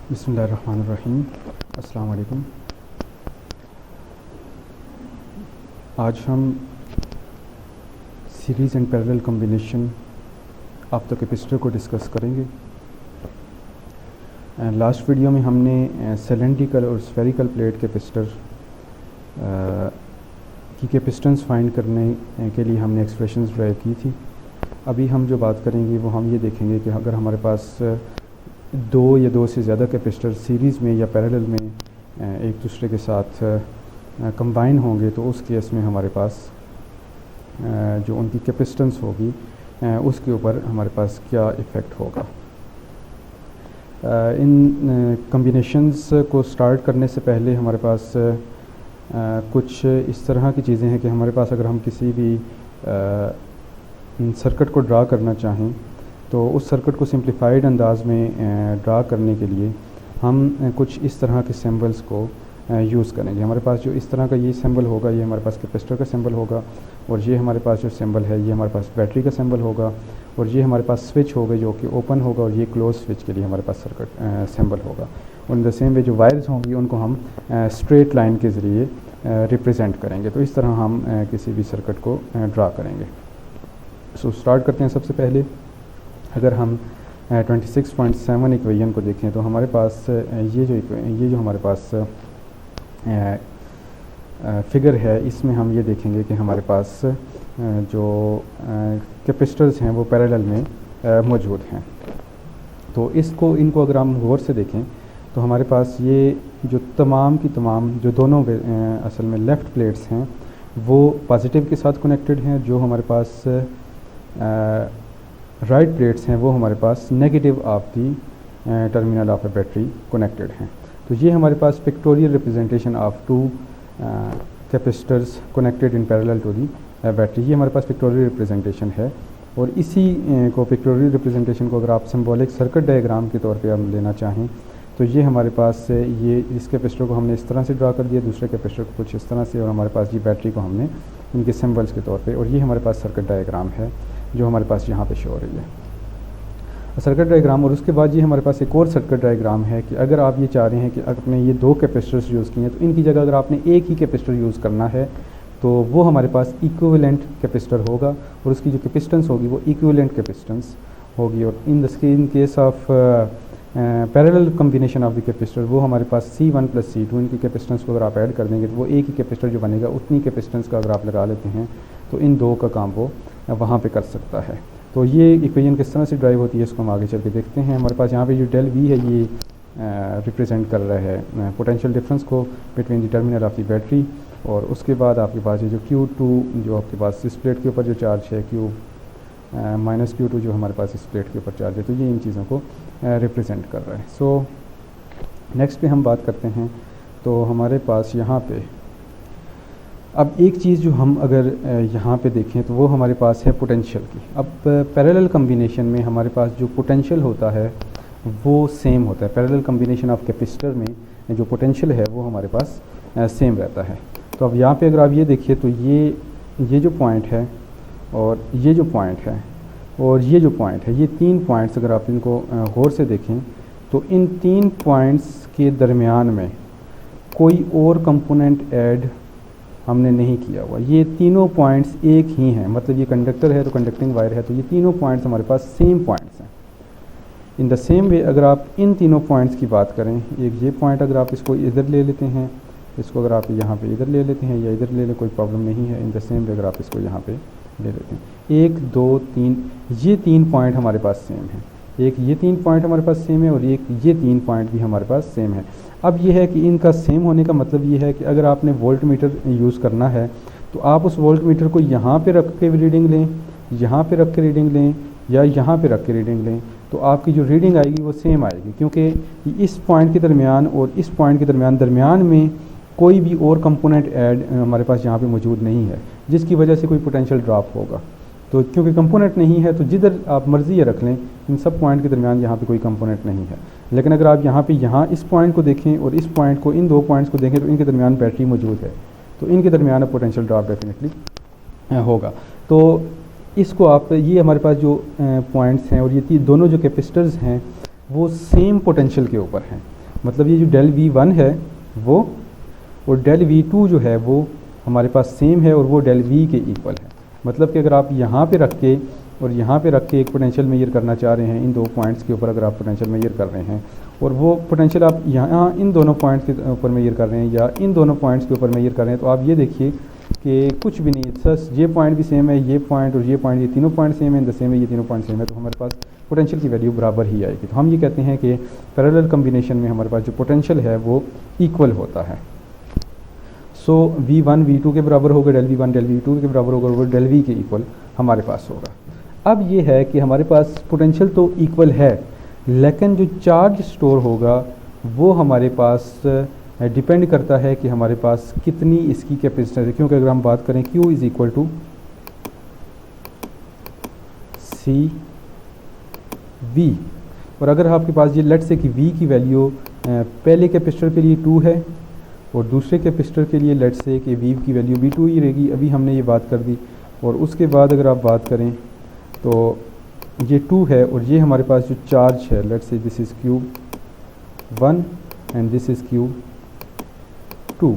बिस्मिल्लाहिर्रहमानिर्रहीम। अस्सलाम वालेकुम। आज हम series and parallel combination of the capacitor को डिस्कस करेंगे। लास्ट वीडियो में हमने सिलेंड्रिकल और स्फेरिकल प्लेट कैपेसिटर की कैपेसिटेंस फाइंड करने के लिए हमने एक्सप्रेशंस ड्राइव की थी। अभी हम जो बात करेंगे वो हम ये देखेंगे कि अगर हमारे पास दो या दो से ज़्यादा कैपेसिटर सीरीज़ में या पैरेलल में एक दूसरे के साथ कंबाइन होंगे तो उस केस में हमारे पास जो उनकी कैपेसिटेंस होगी उसके ऊपर हमारे पास क्या इफ़ेक्ट होगा। इन कॉम्बिनेशंस को स्टार्ट करने से पहले हमारे पास कुछ इस तरह की चीज़ें हैं कि हमारे पास अगर हम किसी भी सर्किट को ड्रा करना चाहें तो उस सर्किट को सिंप्लीफाइड अंदाज में ड्रा करने के लिए हम कुछ इस तरह के सिंबल्स को यूज़ करेंगे। हमारे पास जो इस तरह का ये सिंबल होगा ये हमारे पास कैपेसिटर का सिंबल होगा, और ये हमारे पास जो सिंबल है ये हमारे पास बैटरी का सिंबल होगा, और ये हमारे पास स्विच होगा जो कि ओपन होगा, और ये क्लोज स्विच के लिए हमारे पास सर्किट सिंबल होगा। और इन द सेम वे जो वायर्स होंगी उनको हम स्ट्रेट लाइन के ज़रिए रिप्रेजेंट करेंगे। तो इस तरह हम किसी भी सर्किट को ड्रा करेंगे। सो स्टार्ट करते हैं। सबसे पहले अगर हम 26.7 इक्वेशन को देखें तो हमारे पास ये जो हमारे पास फिगर है इसमें हम ये देखेंगे कि हमारे पास जो कैपेसिटर्स हैं वो पैरेलल में मौजूद हैं। तो इनको अगर हम गौर से देखें तो हमारे पास ये जो तमाम की तमाम जो दोनों असल में लेफ़्ट प्लेट्स हैं वो पॉजिटिव के साथ कनेक्टेड हैं, जो हमारे पास राइट प्लेट्स हैं वो हमारे पास negative of the terminal of a battery connected हैं। तो ये हमारे पास pictorial representation of two capacitors connected in parallel to the battery, ये हमारे पास पिक्टोरियल रिप्रेजेंटेशन है। और इसी को पिक्टोरियल रिप्रेजेंटेशन को अगर आप सिंबॉलिक सर्किट डायग्राम के तौर पे हम लेना चाहें तो ये हमारे पास ये इस कैपेसिटर को हमने इस तरह से ड्रा कर दिया, दूसरे कैपेसिटर को कुछ इस तरह से, और हमारे पास ये बैटरी को हमने इनके सिंबल्स के तौर पे, और ये हमारे पास सर्किट डायग्राम है जो हमारे पास यहाँ पे शो हो रही है सर्किट डायग्राम। और उसके बाद ये हमारे पास एक और सर्किट डायग्राम है कि अगर आप ये चाह रहे हैं कि आपने ये दो कैपेसिटर्स यूज़ किए हैं तो इनकी जगह अगर आपने एक ही कैपेसिटर यूज़ करना है तो वो हमारे पास इक्विवेलेंट कैपेसिटर होगा, और उसकी जो कैपेसिटेंस होगी वो इक्विवेलेंट कैपेसिटेंस होगी। और इन case of parallel combination of the capacitor वो हमारे पास C1 + C2 इनकी कैपेसिटेंस को अगर आप ऐड कर देंगे तो वो एक ही कैपेसिटर जो बनेगा उतनी कैपेसिटेंस का अगर आप लगा लेते हैं तो इन दो का काम वो वहाँ पे कर सकता है। तो ये इक्वेशन किस तरह से ड्राइव होती है इसको हम आगे चल के देखते हैं। हमारे पास यहाँ पे जो डेल V है ये रिप्रेजेंट कर रहा है पोटेंशियल डिफरेंस को between the terminal of the battery, और उसके बाद आपके पास ये जो Q2 जो आपके पास इस प्लेट के ऊपर जो चार्ज है Q-Q2 जो हमारे पास इस प्लेट के ऊपर चार्ज है, तो ये इन चीज़ों को रिप्रेजेंट कर रहा है। सो नेक्स्ट पे हम बात करते हैं। तो हमारे पास यहाँ पे अब एक चीज़ जो हम अगर यहाँ पे देखें तो वो हमारे पास है पोटेंशियल की। अब पैरेलल कॉम्बिनेशन में हमारे पास जो पोटेंशियल होता है वो सेम होता है। पैरेलल कॉम्बिनेशन ऑफ कैपेसिटर में जो पोटेंशियल है वो हमारे पास सेम रहता है। तो अब यहाँ पे अगर आप ये देखिए तो ये जो पॉइंट है और ये जो पॉइंट है और ये जो पॉइंट है, ये तीन पॉइंट्स अगर आप इनको गौर से देखें तो इन तीन पॉइंट्स के दरमियान में कोई और कंपोनेंट ऐड हमने नहीं किया हुआ। ये तीनों पॉइंट्स एक ही हैं, मतलब ये कंडक्टर है तो कंडक्टिंग वायर है, तो ये तीनों पॉइंट्स हमारे पास सेम पॉइंट्स हैं। इन द सेम वे अगर आप इन तीनों पॉइंट्स की बात करें, एक ये पॉइंट अगर आप इसको इधर ले लेते हैं, इसको अगर आप यहाँ पे इधर ले लेते हैं या इधर ले लें कोई प्रॉब्लम नहीं है। इन द सेम वे अगर आप इसको यहाँ पे ले लेते हैं, 1 2 3 ये तीन पॉइंट हमारे पास सेम है। एक ये तीन पॉइंट हमारे पास सेम है और एक ये तीन पॉइंट भी हमारे पास सेम है। अब ये है कि इनका सेम होने का मतलब ये है कि अगर आपने वोल्ट मीटर यूज़ करना है तो आप उस वोल्ट मीटर को यहाँ पे रख के रीडिंग लें, यहाँ पे रख के रीडिंग लें या यहाँ पे रख के रीडिंग लें, तो आपकी जो रीडिंग आएगी वो सेम आएगी, क्योंकि इस पॉइंट के दरमियान और इस पॉइंट के दरमियान में कोई भी और कंपोनेंट ऐड हमारे पास यहाँ पे मौजूद नहीं है जिसकी वजह से कोई पोटेंशियल ड्रॉप होगा। तो क्योंकि कंपोनेंट नहीं है तो जिधर आप मर्ज़ी रख लें, इन सब पॉइंट के दरमियान यहाँ पे कोई कंपोनेंट नहीं है। लेकिन अगर आप यहाँ इस पॉइंट को देखें और इस पॉइंट को, इन दो पॉइंट्स को देखें तो इनके दरमियान बैटरी मौजूद है, तो इनके दरमियान पोटेंशियल ड्रॉप डेफिनेटली होगा। तो इसको आप, ये हमारे पास जो पॉइंट्स हैं और ये दोनों जो कैपेसिटर्स हैं वो सेम पोटेंशियल के ऊपर हैं। मतलब ये जो डेल V1 है वो और डेल V2 जो है वो हमारे पास सेम है और वो डेल V के इक्वल है। मतलब कि अगर आप यहाँ पे रख के और यहाँ पे रख के एक पोटेंशियल मेजर करना चाह रहे हैं, इन दो पॉइंट्स के ऊपर अगर आप पोटेंशियल मेजर कर रहे हैं और वो पोटेंशियल आप यहाँ इन दोनों पॉइंट्स के ऊपर मेजर कर रहे हैं या इन दोनों पॉइंट्स के ऊपर मेजर कर रहे हैं, तो आप ये देखिए कि कुछ भी नहीं, सच ये पॉइंट भी सेम है, ये पॉइंट और ये पॉइंट, ये तीनों पॉइंट सेम है, सेम है, ये तीनों पॉइंट सेम है, तो हमारे पास पोटेंशियल की वैल्यू बराबर ही आएगी। तो हम ये कहते हैं कि पैरेलल कम्बिनेशन में हमारे पास जो पोटेंशियल है वो इक्वल होता है। सो V1 V2 के बराबर होगा, डेल V1 डेल V2 के बराबर होगा और वो डेल V के इक्वल हमारे पास होगा। अब ये है कि हमारे पास पोटेंशियल तो इक्वल है, लेकिन जो चार्ज स्टोर होगा वो हमारे पास डिपेंड करता है कि हमारे पास कितनी इसकी कैपेसिटेंस है। क्योंकि अगर हम बात करें Q is equal to C V, और अगर आपके पास ये लेट से कि V की वैल्यू पहले कैपेसिटर के लिए 2 है और दूसरे कैपेसिटर के लिए लेट से कि V की वैल्यू भी 2 ही रहेगी, अभी हमने ये बात कर दी। और उसके बाद अगर आप बात करें तो ये 2 है और ये हमारे पास जो चार्ज है, लेट से this is Q1 and this is Q2। तो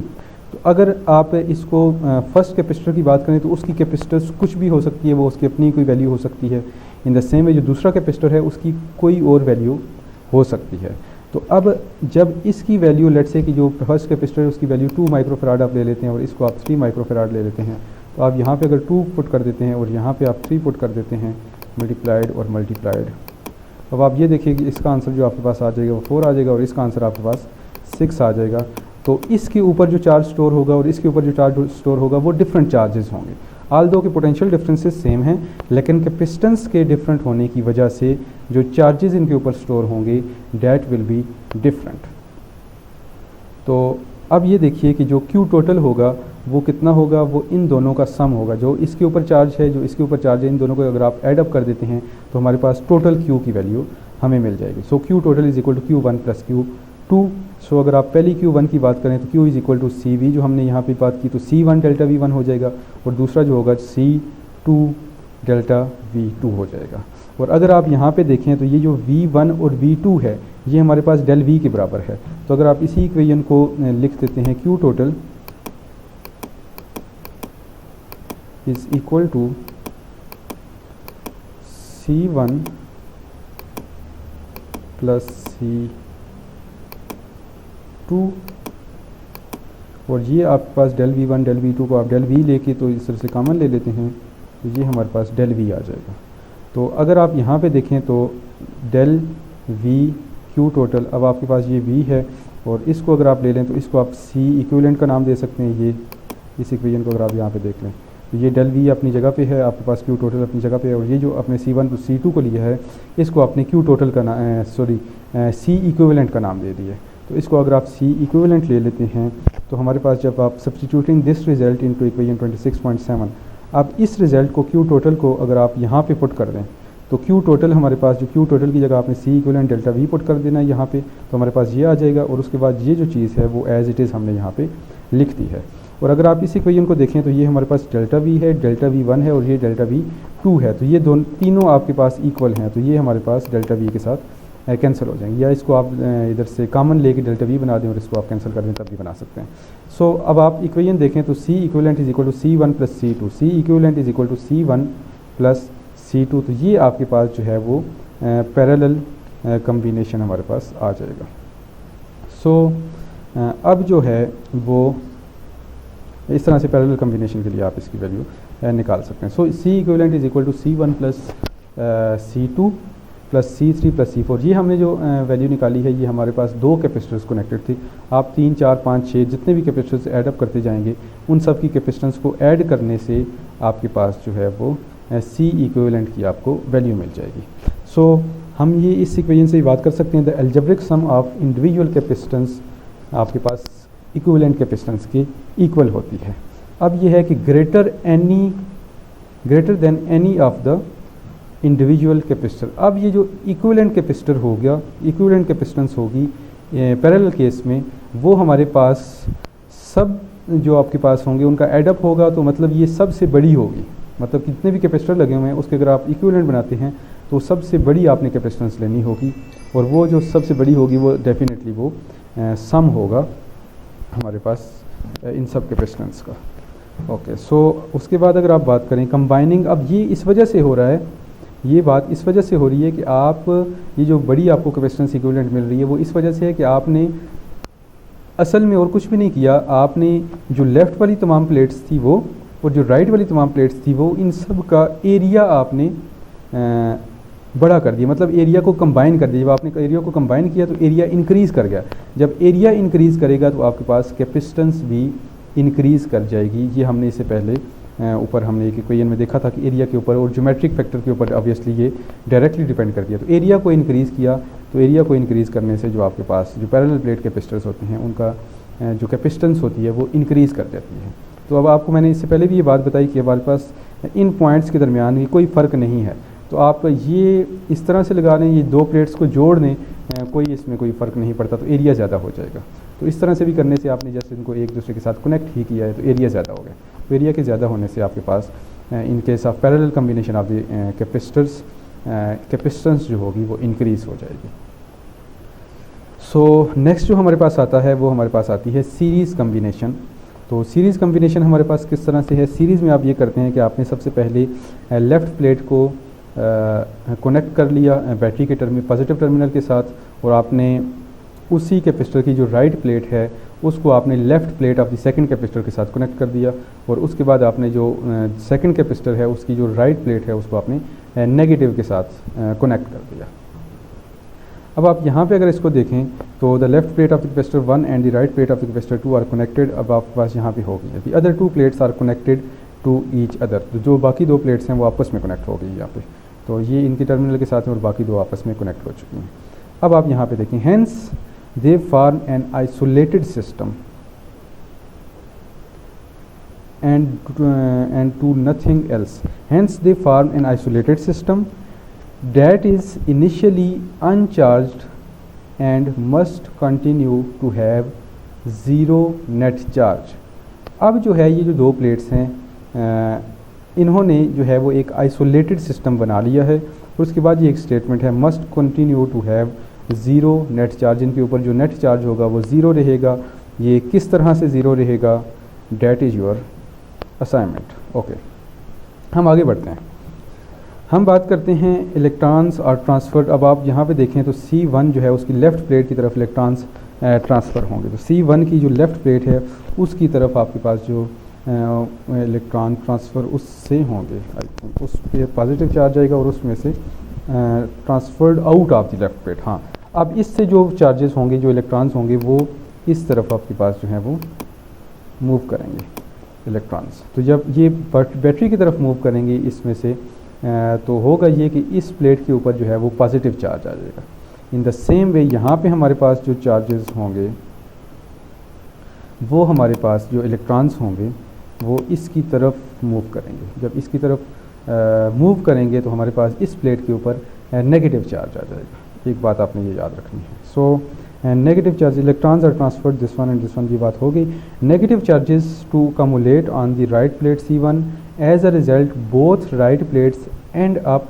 अगर आप इसको फर्स्ट कैपेसिटर की बात करें तो उसकी कैपेसिटेंस कुछ भी हो सकती है, वो उसकी अपनी कोई वैल्यू हो सकती है। इन द सेम वे जो दूसरा कैपेसिटर है उसकी कोई और वैल्यू हो सकती है। तो अब जब इसकी वैल्यू लेट से कि जो फर्स्ट कैपेसिटर है उसकी वैल्यू 2 माइक्रोफेराड आप ले लेते हैं और इसको आप 3 माइक्रोफेराड ले लेते हैं, तो आप यहाँ पे अगर 2 पुट कर देते हैं और यहाँ पे आप 3 पुट कर देते हैं, मल्टीप्लाइड और मल्टीप्लाइड, अब आप ये देखिए कि इसका आंसर जो आपके पास आ जाएगा वो 4 आ जाएगा और इसका आंसर आपके पास 6 आ जाएगा। तो इसके ऊपर जो चार्ज स्टोर होगा और इसके ऊपर जो चार्ज स्टोर होगा वो डिफरेंट चार्जेस होंगे। आल्दो के पोटेंशियल डिफरेंसेस सेम हैं, लेकिन कैपेसिटेंस के डिफरेंट होने की वजह से जो चार्जेस इनके ऊपर स्टोर होंगे डैट विल बी डिफरेंट। तो अब ये देखिए कि जो Q टोटल होगा वो कितना होगा, वो इन दोनों का सम होगा। जो इसके ऊपर चार्ज है, जो इसके ऊपर चार्ज है, इन दोनों को अगर आप ऐड अप कर देते हैं तो हमारे पास टोटल Q की वैल्यू हमें मिल जाएगी। So Q total is equal to Q1 plus Q2। So अगर आप पहली Q1 की बात करें तो Q is equal to CV, जो हमने यहाँ पे बात की, तो C1 डेल्टा V1 हो जाएगा और दूसरा जो होगा C2 डेल्टा V2 हो जाएगा। और अगर आप यहाँ पे देखें तो ये जो V1 और V2 है ये हमारे पास डेल V के बराबर है। तो अगर आप इसी इक्वेशन को लिख देते हैं, Q total is equal to C1 plus C2, और ये आपके पास डेल V1 डेल V2 को आप डेल V लेके तो इस तरह से कॉमन ले लेते हैं, तो ये हमारे पास डेल V आ जाएगा। तो अगर आप यहाँ पे देखें तो डेल V Q टोटल, अब आपके पास ये V है और इसको अगर आप ले लें तो इसको आप C इक्विवेलेंट का नाम दे सकते हैं। ये इस इक्वेशन को अगर आप यहाँ पे देख लें तो ये डेल V अपनी जगह पे है, आपके पास Q टोटल अपनी जगह पे है, और ये जो आपने C1 प्लस C2 को लिया है इसको आपने Q टोटल का C इक्विवेलेंट का नाम दे दिया। तो इसको अगर आप C इक्विवेलेंट ले लेते हैं तो हमारे पास जब आप substituting this result into equation 26.7, आप इस रिजल्ट को Q टोटल को अगर आप यहाँ पे पुट कर दें तो Q टोटल हमारे पास, जो Q टोटल की जगह आपने C equivalent delta V put कर देना है यहाँ पे, तो हमारे पास ये आ जाएगा। और उसके बाद ये जो चीज़ है वो एज इट इज़ हमने यहाँ पे लिख दी है। और अगर आप इस इक्वेशन को देखें तो ये हमारे पास डेल्टा V है, डेल्टा V1 है और ये डेल्टा V2 है, तो ये तीनों आपके पास इक्वल हैं, तो ये हमारे पास डेल्टा V के साथ कैंसिल हो जाएंगे। या इसको आप इधर से कॉमन लेके डेल्टा V बना दें और इसको आप कैंसिल कर दें तब भी बना सकते हैं। सो अब आप इक्वेशन देखें तो C equivalent is equal to C1 plus C2, C equivalent is equal to C1 plus C2, तो ये आपके पास जो है वो पैरेलल कम्बिनेशन हमारे पास आ जाएगा। सो अब जो है वो इस तरह से पैरेलल कम्बिनेशन के लिए आप इसकी वैल्यू निकाल सकते हैं। So C equivalent is equal to C1 plus C2 plus C3 plus C4, ये हमने जो वैल्यू निकाली है ये हमारे पास दो कैपेसिटर्स कनेक्टेड थी। आप 3, 4, 5, 6 जितने भी कैपेसिटर्स ऐड अप करते जाएंगे उन सब की कैपेसिटेंस को ऐड करने से आपके पास जो है वो C इक्विवेलेंट की आपको वैल्यू मिल जाएगी। सो हम ये इस इक्वेशन से बात कर सकते हैं, the algebraic sum of individual capacitance आपके पास इक्विवेलेंट कैपेसिटेंस की इक्वल होती है। अब ये है कि greater than any of the individual capacitor. अब ये जो इक्विवेलेंट कैपेसिटर हो गया, इक्विवेलेंट कैपेसिटेंस होगी पैरेलल केस में, वो हमारे पास सब जो आपके पास होंगे उनका एडअप होगा, तो मतलब ये सबसे बड़ी होगी। मतलब कितने भी कैपेसिटर लगे हुए हैं उसके अगर आप इक्विवेलेंट बनाते हैं तो सबसे बड़ी आपने कैपेसिटेंस लेनी होगी, और वो जो सबसे बड़ी होगी वो डेफिनेटली वो सम होगा हमारे पास इन सब कैपेसिटेंस का। ओके, सो उसके बाद अगर आप बात करें कंबाइनिंग, अब ये इस वजह से हो रहा है, ये बात इस वजह से हो रही है कि आप ये जो बड़ी आपको कैपेसिटेंस इक्विवेलेंट मिल रही है वो इस वजह से है कि आपने असल में और कुछ भी नहीं किया, आपने जो लेफ़्ट वाली तमाम प्लेट्स थी वो और जो राइट वाली तमाम प्लेट्स थी वो, इन सब का एरिया आपने बड़ा कर दिया, मतलब एरिया को कंबाइन कर दिया। जब आपने एरिया को कंबाइन किया तो एरिया इंक्रीज़ कर गया। जब एरिया इंक्रीज़ करेगा तो आपके पास कैपेसिटेंस भी इंक्रीज़ कर जाएगी। ये हमने इससे पहले ऊपर हमने एक इक्वेशन में देखा था कि एरिया के ऊपर और ज्योमेट्रिक फैक्टर के ऊपर ऑब्वियसली ये डायरेक्टली डिपेंड करती है। तो एरिया को इंक्रीज़ किया, तो एरिया को इंक्रीज़ करने से जो आपके पास जो पैरेलल प्लेट कैपेसिटर्स होते हैं उनका जो कैपेसिटेंस होती है वो इंक्रीज़ कर जाती है। तो अब आपको मैंने इससे पहले भी ये बात बताई कि हमारे पास इन पॉइंट्स के दरमियान कोई फ़र्क नहीं है, तो आप ये इस तरह से लगा लें, ये दो प्लेट्स को जोड़ दें, कोई इसमें कोई फ़र्क नहीं पड़ता, तो एरिया ज़्यादा हो जाएगा। तो इस तरह से भी करने से आपने जैसे इनको एक दूसरे के साथ कनेक्ट ही किया है तो एरिया ज़्यादा हो गया। तो एरिया के ज़्यादा होने से आपके पास in case of parallel combination of the capacitors capacitance जो होगी वो इंक्रीज़ हो जाएगी। सो नेक्स्ट जो हमारे पास आता है वो हमारे पास आती है सीरीज़ कम्बिनेशन। तो सीरीज़ कम्बिनेशन हमारे पास किस तरह से है, सीरीज़ में आप ये करते हैं कि आपने सबसे पहले लेफ़्ट प्लेट को कनेक्ट कर लिया बैटरी के पॉजिटिव टर्मिनल के साथ, और आपने उसी कैपेसिटर की जो राइट प्लेट है उसको आपने left plate of the second capacitor के साथ कनेक्ट कर दिया, और उसके बाद आपने जो सेकंड कैपेसिटर है उसकी जो राइट प्लेट है उसको आपने नेगेटिव के साथ कनेक्ट कर दिया। अब आप यहाँ पे अगर इसको देखें तो the left plate of the capacitor 1 and the right plate of the capacitor 2 are connected. अब आपके पास यहाँ पे हो गई, the other 2 plates are connected to each other. तो जो बाकी 2 प्लेट्स हैं वो आपस में कनेक्ट हो गई यहाँ पे, तो ये इनके टर्मिनल के साथ हैं और बाकी 2 आपस में कनेक्ट हो चुकी हैं। अब आप यहाँ पे देखें, hence they form an isolated system and to nothing else. Hence they form an isolated system that is initially uncharged and must continue to have zero net charge. अब जो है ये जो 2 प्लेट्स हैं इन्होंने जो है वो एक आइसोलेटेड सिस्टम बना लिया है, और उसके बाद ये एक स्टेटमेंट है must continue to have zero net charge. इनके ऊपर जो नेट चार्ज होगा वो ज़ीरो रहेगा। ये किस तरह से ज़ीरो रहेगा, that is your assignment. Okay, हम आगे बढ़ते हैं, हम बात करते हैं इलेक्ट्रॉन्स और ट्रांसफ़र। अब आप यहाँ पे देखें तो C1 जो है उसकी लेफ़्ट प्लेट की तरफ इलेक्ट्रॉन्स ट्रांसफ़र होंगे। तो C1 की जो लेफ़्ट प्लेट है उसकी तरफ आपके पास जो इलेक्ट्रॉन ट्रांसफ़र उससे होंगे, उस पर पॉजिटिव चार्ज आएगा और उसमें से transferred out of the left plate. हाँ, अब इससे जो चार्जेस होंगे, जो इलेक्ट्रॉन्स होंगे वो इस तरफ आपके पास जो है वो मूव करेंगे इलेक्ट्रॉन्स। तो जब ये बैटरी की तरफ मूव करेंगे इसमें से तो होगा ये कि इस प्लेट के ऊपर जो है वो पॉजिटिव चार्ज आ जाएगा। इन द सेम वे यहाँ पे हमारे पास जो चार्जेस होंगे वो हमारे पास जो इलेक्ट्रॉन्स होंगे वो इसकी तरफ मूव करेंगे। जब इसकी तरफ मूव करेंगे तो हमारे पास इस प्लेट के ऊपर नेगेटिव चार्ज आ जाएगा। एक बात आपने ये याद रखनी है। So negative charge electrons are transferred this one and this one की बात हो गई। Negative charges to cumulate on the right plate C1 as a result both right plates end up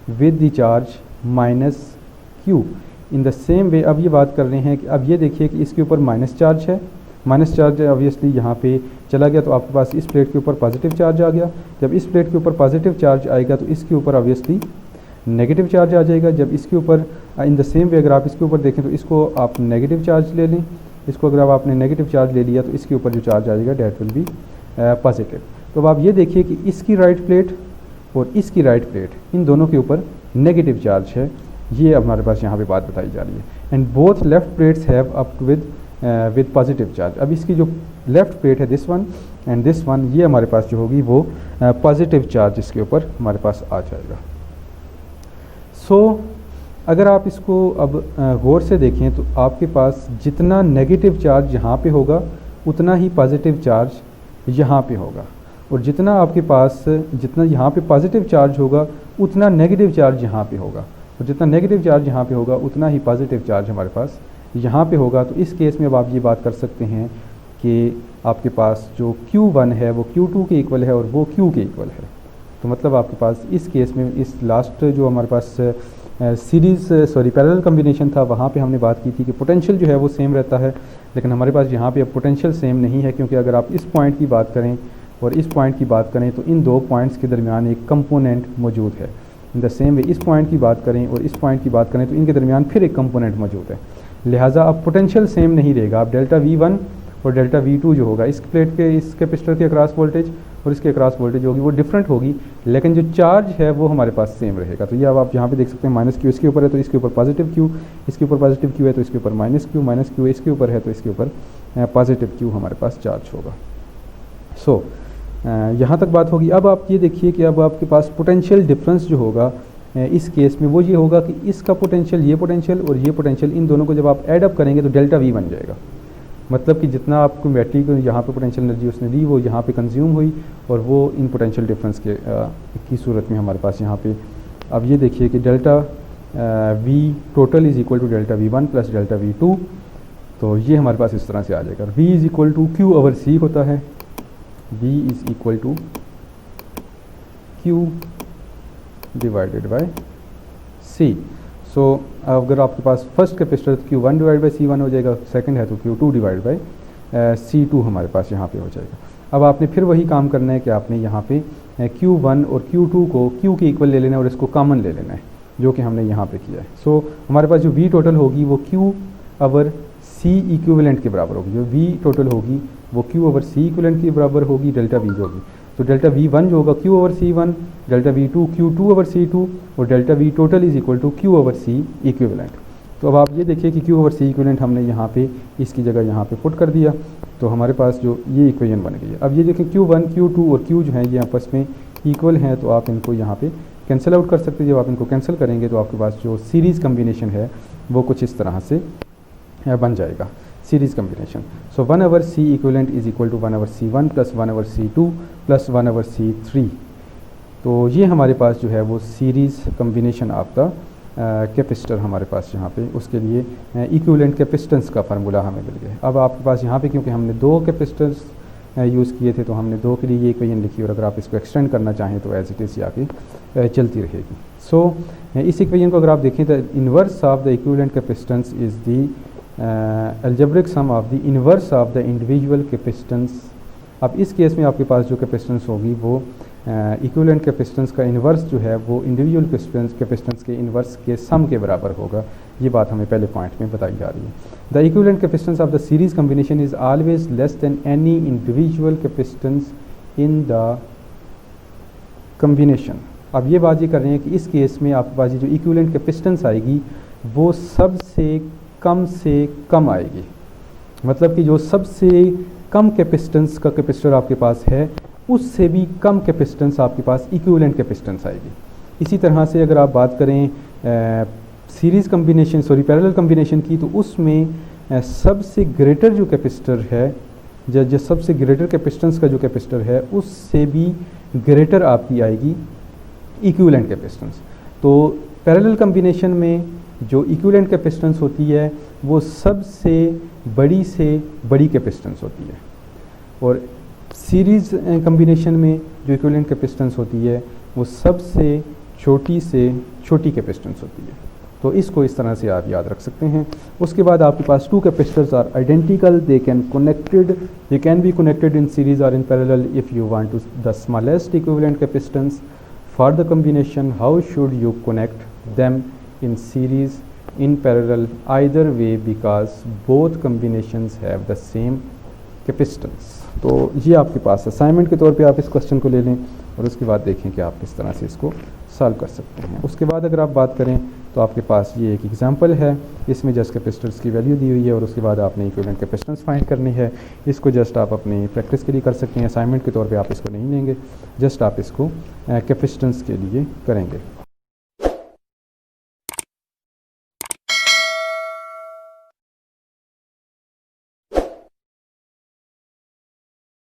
with the charge -Q in the same way. अब ये बात कर रहे हैं कि अब ये देखिए कि इसके ऊपर माइनस चार्ज है, माइनस चार्ज ऑब्वियसली यहाँ पे चला गया तो आपके पास इस प्लेट के ऊपर पॉजिटिव चार्ज आ गया। जब इस प्लेट के ऊपर पॉजिटिव चार्ज आएगा तो इसके ऊपर ऑब्वियसली नेगेटिव चार्ज आ जाएगा। जब इसके ऊपर इन द सेम वे अगर आप इसके ऊपर देखें तो इसको आप नेगेटिव चार्ज ले लें, इसको अगर आप आपने नेगेटिव चार्ज ले लिया तो इसके ऊपर जो चार्ज आएगा डैट विल बी पॉजिटिव। तो अब आप ये देखिए कि इसकी राइट प्लेट और इसकी राइट प्लेट इन दोनों के ऊपर नेगेटिव चार्ज है। ये अब हमारे पास यहाँ पे बात बताई जा रही है। And both left plates have up with positive charge. अब इसकी जो लेफ़्ट प्लेट है this one and this one, ये हमारे पास जो होगी वो पॉजिटिव चार्ज इसके ऊपर हमारे पास आ जाएगा। सो अगर आप इसको अब गौर से देखें तो आपके पास जितना नेगेटिव चार्ज यहाँ पे होगा उतना ही पॉजिटिव चार्ज यहाँ पे होगा, और जितना आपके पास जितना यहाँ पे पॉजिटिव चार्ज होगा उतना नेगेटिव चार्ज यहाँ पे होगा, और जितना नेगेटिव चार्ज यहाँ पे होगा उतना ही पॉजिटिव चार्ज हमारे पास यहाँ पे होगा। तो इस केस में अब आप ये बात कर सकते हैं कि आपके पास जो Q1 है वो Q2 के इक्वल है और वो Q के इक्वल है। तो मतलब आपके पास इस केस में इस लास्ट जो हमारे पास पैरेलल कम्बिनेशन था, वहाँ पे हमने बात की थी कि पोटेंशियल जो है वो सेम रहता है, लेकिन हमारे पास यहाँ पे अब पोटेंशियल सेम नहीं है, क्योंकि अगर आप इस पॉइंट की बात करें और इस पॉइंट की बात करें तो इन दो पॉइंट्स के दरमियान एक कंपोनेंट मौजूद है। इन द सेम वे इस पॉइंट की बात करें और इस पॉइंट की बात करें तो इनके दरमियान फिर एक कंपोनेंट मौजूद है, लिहाजा अब पोटेंशियल सेम नहीं रहेगा। अब डेल्टा V1 और डेल्टा V2 जो होगा इस प्लेट के इस कैपेसिटर के अक्रॉस वोल्टेज और इसके अक्रॉस वोल्टेज होगी वो डिफरेंट होगी, लेकिन जो चार्ज है वो हमारे पास सेम रहेगा। तो ये अब आप यहाँ पे देख सकते हैं माइनस क्यू इसके ऊपर है तो इसके ऊपर पॉजिटिव क्यू, इसके ऊपर पॉजिटिव क्यू है तो इसके ऊपर माइनस क्यू इसके ऊपर है तो इसके ऊपर पॉजिटिव क्यू हमारे पास चार्ज होगा। सो यहाँ तक बात होगी। अब आप ये देखिए कि अब आपके पास पोटेंशियल डिफरेंस जो होगा इस केस में वो ये होगा कि इसका पोटेंशियल, ये पोटेंशियल और ये पोटेंशियल, इन दोनों को जब आप ऐड अप करेंगे तो डेल्टा V बन जाएगा। मतलब कि जितना आपको बैटरी को यहाँ पे पोटेंशियल एनर्जी उसने दी वो यहाँ पे कंज्यूम हुई और वो इन पोटेंशियल डिफरेंस के की सूरत में हमारे पास यहाँ पे अब ये देखिए कि delta V total is equal to delta V1 plus delta V2। तो ये हमारे पास इस तरह से आ जाएगा। V is equal to Q over C होता है, V is equal to Q divided by C। So अगर आपके पास फर्स्ट कैपेसिटर तो Q1 डिवाइड बाई C1 हो जाएगा, सेकंड है तो Q2 डिवाइड बाई C2 हमारे पास यहाँ पे हो जाएगा। अब आपने फिर वही काम करना है कि आपने यहाँ पे Q1 और Q2 को Q के इक्वल ले लेना है और इसको कॉमन ले लेना है, जो कि हमने यहाँ पे किया है। सो हमारे पास जो V टोटल होगी वो Q ओवर C इक्विवेलेंट के बराबर होगी। जो V टोटल होगी वो Q ओवर C इक्विवेलेंट के बराबर होगी, डेल्टा V जो होगी। तो डेल्टा V1 जो होगा Q over C1, delta V2 Q2 over C2 और delta V total is equal to Q over C equivalent. तो अब आप ये देखिए कि Q ओवर C इक्विवेलेंट हमने यहाँ पे इसकी जगह यहाँ पे पुट कर दिया, तो हमारे पास जो ये इक्वेशन बन गई है। अब ये देखें Q1 Q2 और Q जो हैं ये आपस में इक्वल हैं, तो आप इनको यहाँ पे कैंसिल आउट कर सकते हैं। जब आप इनको कैंसिल करेंगे तो आपके पास जो सीरीज़ कम्बिनेशन है वो कुछ इस तरह से बन जाएगा, series combination. So 1 over C equivalent is equal to 1 over C1 plus 1 over C2 plus 1 over C3। तो ये हमारे पास जो है वो series combination of the capacitor हमारे पास यहाँ पे उसके लिए इक्विवेलेंट कैपेसिटेंस का फार्मूला हमें मिल गया। अब आपके पास यहाँ पे क्योंकि हमने दो कैपेसिटर्स यूज़ किए थे तो हमने दो के लिए ये इक्वेशन लिखी, और अगर आप इसको एक्सटेंड करना चाहें तो एज इट इज़ आके चलती रहेगी। सो इस इक्वेशन को अगर आप देखें तो inverse of the equivalent capacitance is the algebraic sum of the inverse of the individual capacitance. अब इस केस में आपके पास जो कैपेसिटेंस होगी वो इक्विवेलेंट कैपेसिटेंस का इन्वर्स जो है वो इंडिविजुअल कैपेसिटेंस के इन्वर्स के सम के बराबर होगा। ये बात हमें पहले पॉइंट में बताई जा रही है। The equivalent capacitance of the series combination is always less than any individual capacitance in the combination. अब ये बात ये कर रहे हैं कि इस केस में आपके पास जो इक्विवेलेंट कैपेसिटेंस आएगी वो सबसे कम आएगी। मतलब कि जो सबसे कम कैपेसिटेंस का कैपेसिटर आपके पास है उससे भी कम कैपेसिटेंस आपके पास इक्विवेलेंट कैपेसिटेंस आएगी। इसी तरह से अगर आप बात करें सीरीज़ कम्बिनेशन पैरेलल कम्बिनेशन की, तो उसमें सबसे ग्रेटर जो कैपेसिटर है जो सबसे ग्रेटर कैपेसिटेंस का जो कैपेसिटर है उससे भी ग्रेटर आपकी आएगी इक्विवेलेंट कैपेसिटेंस। तो पैरेलल कम्बिनेशन में जो इक्विवेलेंट कैपेसिटेंस होती है वो सबसे बड़ी कैपेसिटेंस होती है, और सीरीज़ कम्बिनेशन में जो इक्विवेलेंट कैपेसिटेंस होती है वो सबसे छोटी कैपेसिटेंस होती है। तो इसको इस तरह से आप याद रख सकते हैं। उसके बाद आपके पास two capacitors are identical, they can be connected in series और in parallel if you want to the smallest equivalent capacitance for the combination. How should you connect them in series, in parallel, either way because both combinations have the same capacitance। तो ये आपके पास assignment के तौर पे आप इस question को ले लें और उसके बाद देखें कि आप किस तरह से इसको सॉल्व कर सकते हैं। उसके बाद अगर आप बात करें तो आपके पास ये एक एग्जांपल है, इसमें जस्ट कैपेसिटर्स की वैल्यू दी हुई है और उसके बाद आपने इक्विवेलेंट कैपेसिटेंस फाइंड करनी है। इसको जस्ट आप अपनी प्रैक्टिस के लिए कर सकते हैं, असाइनमेंट के तौर पे आप इसको नहीं लेंगे, जस्ट आप इसको कैपेसिटेंस के लिए करेंगे।